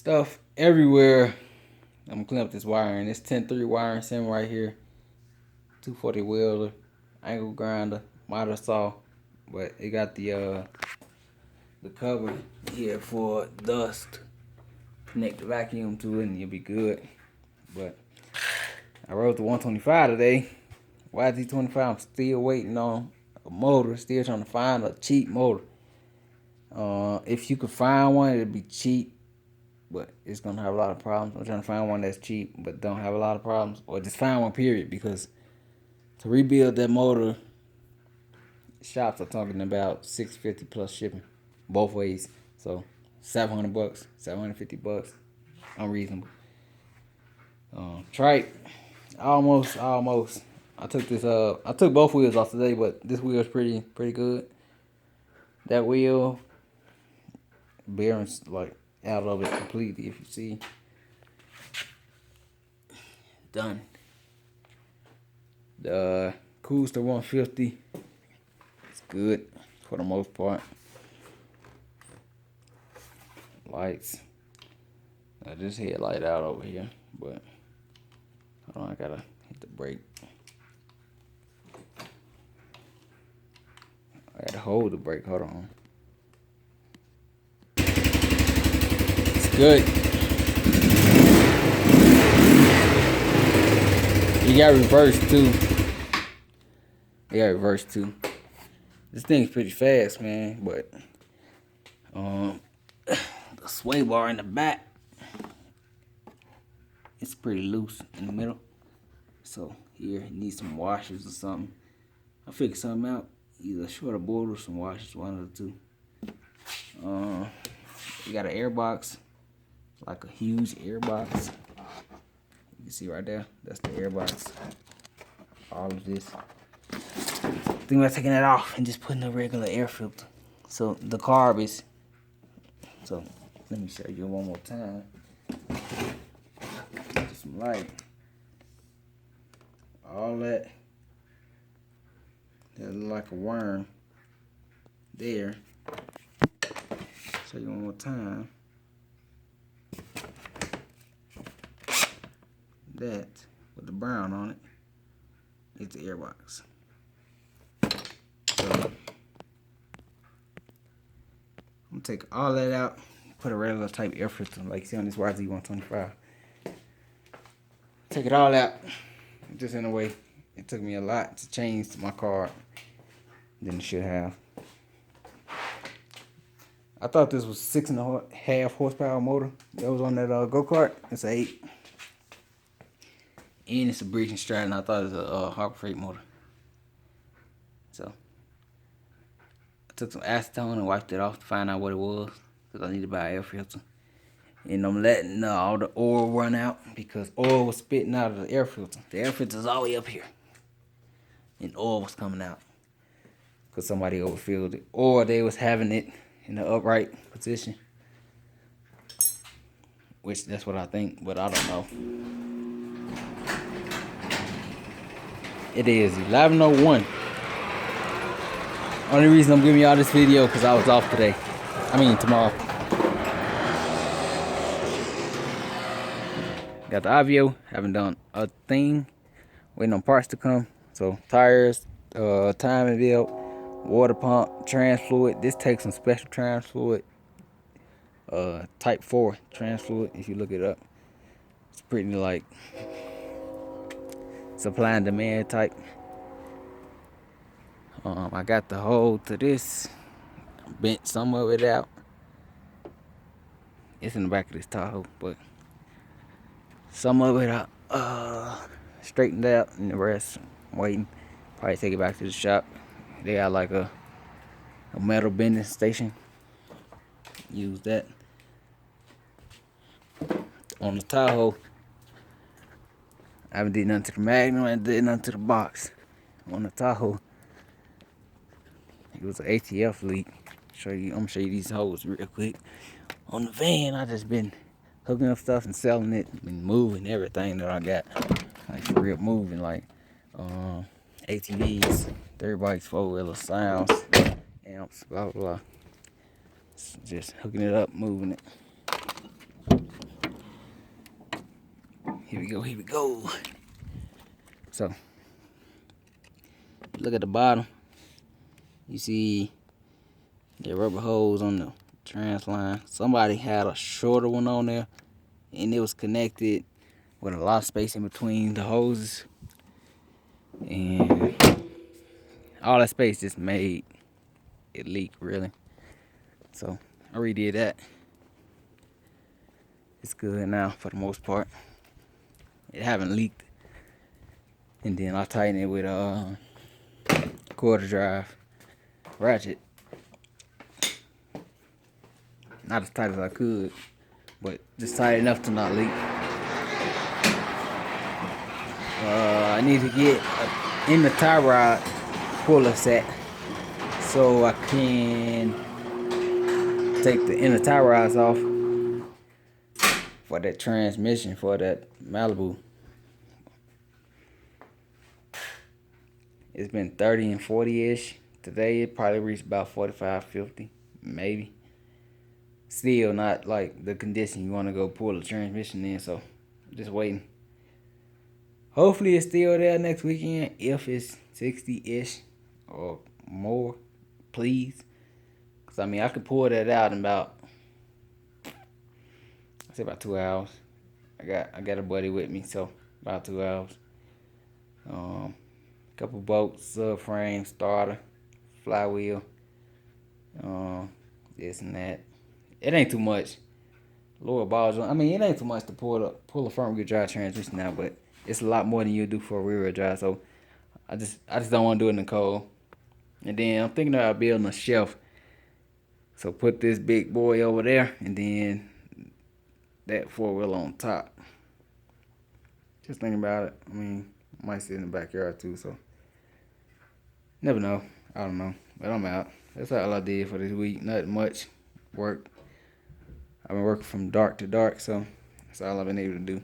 stuff everywhere. I'm gonna clean up this wiring. It's 10-3 wiring sim right here. 240 wheeler, angle grinder, miter saw, but it got the cover here for dust. Connect the vacuum to it and you'll be good. But I rode the 125 today. YZ25. I'm still waiting on a motor. Still trying to find a cheap motor. If you could find one, it'd be cheap, but it's gonna have a lot of problems. I'm trying to find one that's cheap but don't have a lot of problems, or just find one period, because to rebuild that motor, shops are talking about $650 plus shipping, both ways. So $700, $750, unreasonable. Trike, almost. I took both wheels off today, but this wheel is pretty good. That wheel bearings like out of it completely. If you see, done. The Cruise to 150. It's good for the most part. Lights. I just headlight out over here, but hold on, I gotta hit the brake. I gotta hold the brake. Hold on. It's good. You got reverse too. This thing's pretty fast, man, but the sway bar in the back, it's pretty loose in the middle. So here, it needs some washers or something. I'll figure something out. Either a shorter board or some washers, one of the two. You got an air box, like a huge air box. You can see right there, that's the air box. All of this. Think about taking that off and just putting a regular air filter. So the carb is. So let me show you one more time. Get some light. All that look like a worm there. Show you one more time. That with the brown on it, it's the airbox. So I'm gonna take all that out, put a regular type air filter like you see on this YZ125. Take it all out. Just in a way, it took me a lot to change my car than it should have. I thought this was 6.5 horsepower motor that was on that go-kart. It's an 8. And it's a Briggs and Stratton. I thought it was a Harbor Freight motor. So I took some acetone and wiped it off to find out what it was, because I need to buy an air filter. And I'm letting all the oil run out, because oil was spitting out of the air filter. The air filter's all the way up here, and oil was coming out because somebody overfilled it, or they was having it in the upright position, which that's what I think, but I don't know. It is 11:01. Only reason I'm giving y'all this video because I was off today. Tomorrow. Got the Avio, haven't done a thing. Waiting on parts to come. So tires, timing belt, water pump, trans fluid. This takes some special trans fluid. Type 4 trans fluid, if you look it up. It's pretty like supply and demand type. I got the hole to this. Bent some of it out. It's in the back of this Tahoe, but some of it straightened out, and the rest I'm waiting. Probably take it back to the shop. They got like a metal bending station. Use that. On the Tahoe, I haven't did nothing to the Magnum, I haven't did nothing to the box. On the Tahoe, it was an ATF leak. I'm gonna show you these holes real quick. On the van, I just been hooking up stuff and selling it, and moving everything that I got. Like for real, moving like ATVs, 3 bikes, 4-wheelers, sounds, amps, blah blah blah. Just hooking it up, moving it. Here we go, here we go. So, look at the bottom. You see the rubber hose on the trans line. Somebody had a shorter one on there, and it was connected with a lot of space in between the hoses. And all that space just made it leak, really. So, I redid that. It's good now for the most part. It haven't leaked. And then I tighten it with a quarter drive ratchet. Not as tight as I could, but just tight enough to not leak. I need to get in the tie rod puller set so I can take the inner tie rods off for that transmission for that Malibu. It's been 30 and 40-ish. Today it probably reached about 45, 50, maybe. Still not like the condition you want to go pull the transmission in, so just waiting. Hopefully it's still there next weekend if it's 60-ish or more, please. Cause I mean I could pull that out in about 2 hours. I got a buddy with me, so about 2 hours. Couple bolts, subframe, starter, flywheel, this and that. It ain't too much. Lower balls. I mean, it ain't too much to pull a front wheel drive transmission now, but it's a lot more than you do for a rear wheel drive. So I just don't want to do it in the cold. And then I'm thinking about building a shelf. So put this big boy over there, and then that 4-wheel on top. Just thinking about it. I mean, I might sit in the backyard too. So never know. I don't know. But I'm out. That's all I did for this week. Nothing much work. I've been working from dark to dark, so that's all I've been able to do.